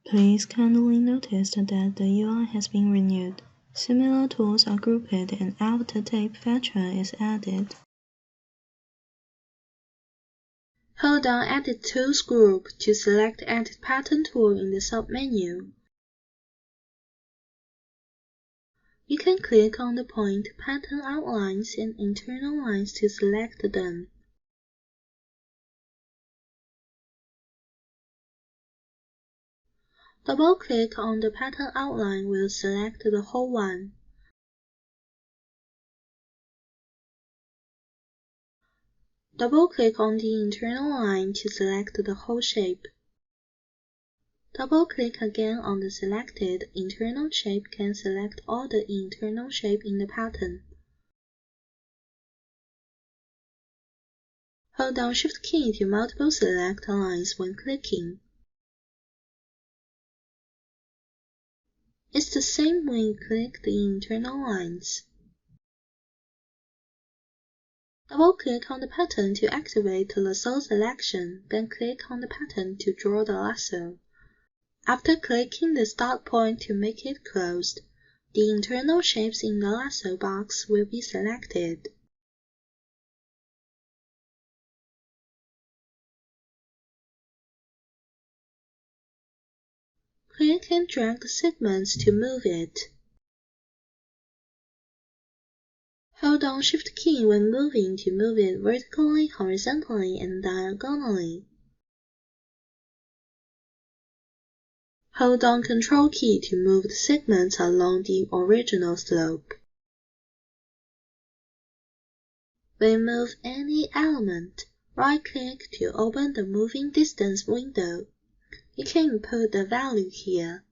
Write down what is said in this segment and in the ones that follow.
Please kindly notice that the UI has been renewed. Similar tools are grouped and after tape feature is added. Hold down Edit Tools group to select Edit Pattern tool in the submenu. You can click on the point Pattern Outlines and Internal Lines to select them. Double-click on the pattern outline will select the whole one. Double-click on the internal line to select the whole shape. Double-click again on the selected internal shape can select all the internal shape in the pattern. Hold down Shift key to multiple select lines when clicking. It's the same when you click the internal lines. Double-click on the pattern to activate the lasso selection, then click on the pattern to draw the lasso. After clicking the start point to make it closed, the internal shapes in the lasso box will be selected. Click and drag the segments to move it. Hold down Shift key when moving to move it vertically, horizontally, and diagonally. Hold down Control key to move the segments along the original slope. Remove any element. Right-click to open the Moving Distance window. You can input the value here.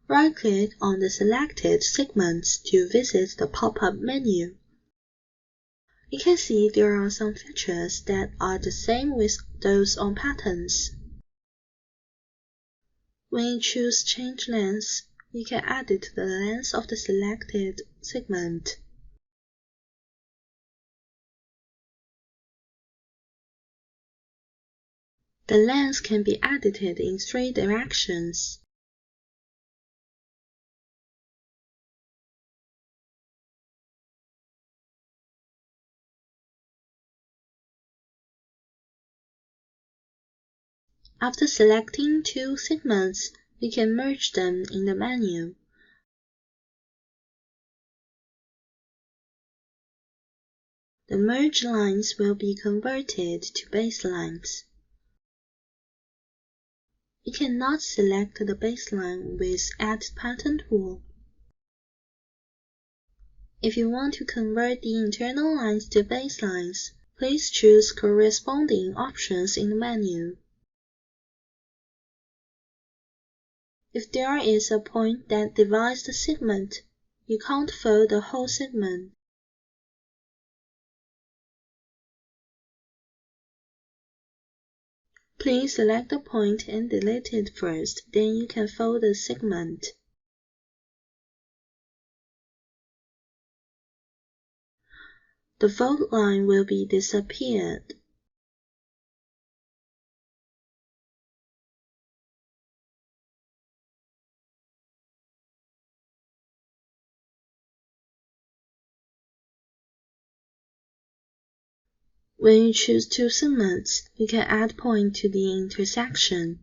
Right-click on the selected segments to visit the pop-up menu. You can see there are some features that are the same with those on patterns. When you choose Change Length, you can edit the length of the selected segment. The length can be edited in 3 directions. After selecting 2 segments, you can merge them in the menu. The merged lines will be converted to baselines. You cannot select the baseline with Edit Pattern tool. If you want to convert the internal lines to baselines, please choose corresponding options in the menu. If there is a point that divides the segment, you can't fold the whole segment. Please select the point and delete it first, then you can fold the segment. The fold line will be disappeared. When you choose 2 segments, you can add point to the intersection.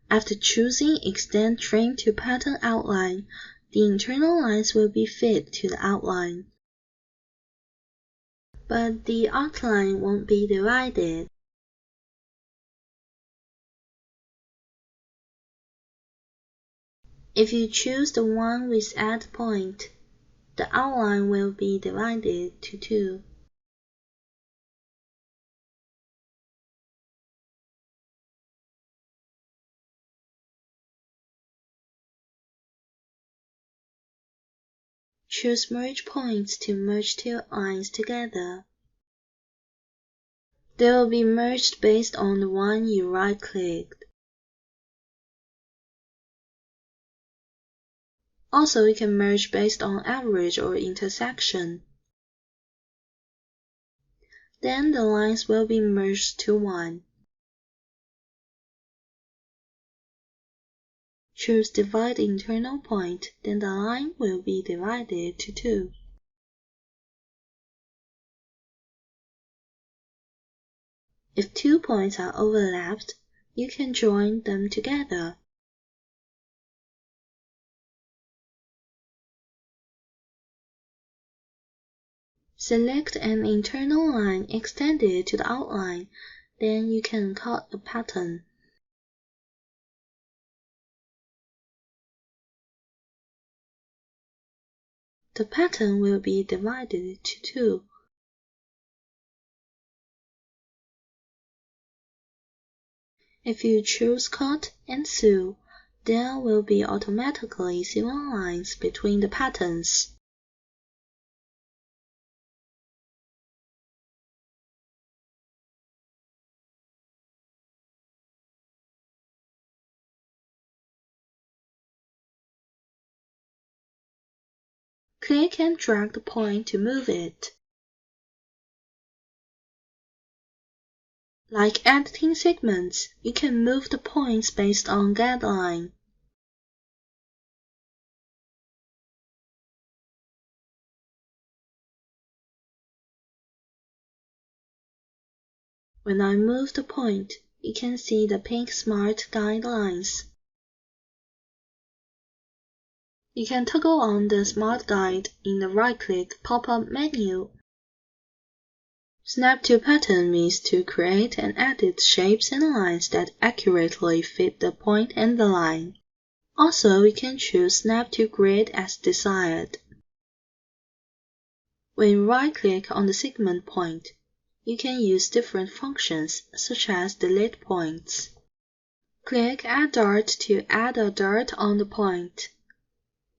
After choosing Extend Trim to Pattern Outline, the internal lines will be fit to the outline. But the outline won't be divided. If you choose the one with Add Point, the outline will be divided to 2. Choose Merge Points to merge two lines together. They will be merged based on the one you right-clicked. Also, you can merge based on average or intersection. Then the lines will be merged to one. Choose Divide Internal Point, then the line will be divided to two. If 2 points are overlapped, you can join them together. Select an internal line extended to the outline, then you can cut the pattern. The pattern will be divided to two. If you choose Cut and Sew, there will be automatically sewn lines between the patterns. Click and drag the point to move it. Like editing segments, you can move the points based on guideline. When I move the point, you can see the pink smart guidelines. You can toggle on the Smart Guide in the right-click pop-up menu. Snap to Pattern means to create and edit shapes and lines that accurately fit the point and the line. Also, we can choose Snap to Grid as desired. When you right-click on the segment point, you can use different functions such as delete points. Click Add Dart to add a dart on the point.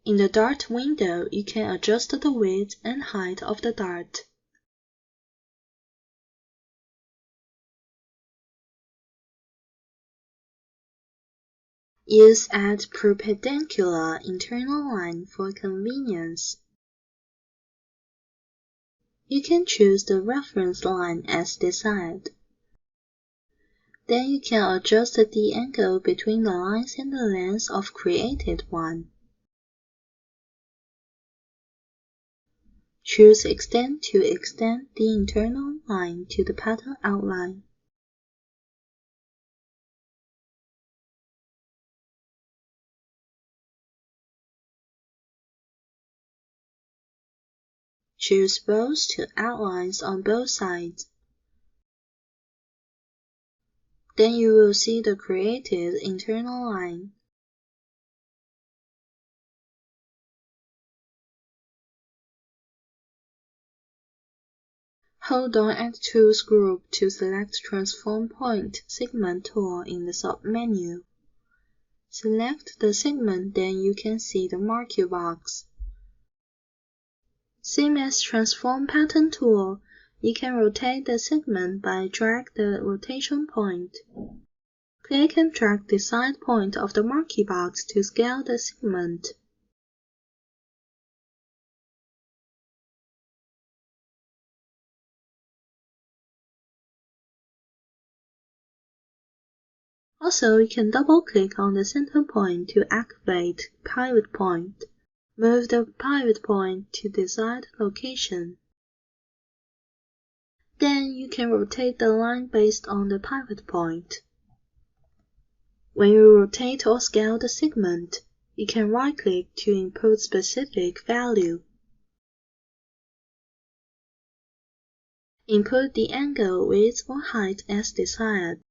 In the dart window, you can adjust the width and height of the dart. Use Add Perpendicular Internal Line for convenience. You can choose the reference line as desired. Then you can adjust the angle between the lines and the length of created one. Choose Extend to extend the internal line to the pattern outline. Choose Both to add lines on both sides. Then you will see the created internal line. Hold on at Tools group to select Transform Point Segment tool in the submenu. Select the segment, then you can see the marquee box. Same as Transform Pattern tool, you can rotate the segment by drag the rotation point. Click and drag the side point of the marquee box to scale the segment. Also, you can double-click on the center point to activate Pivot Point. Move the pivot point to desired location. Then you can rotate the line based on the pivot point. When you rotate or scale the segment, you can right-click to input specific value. Input the angle, width, or height as desired.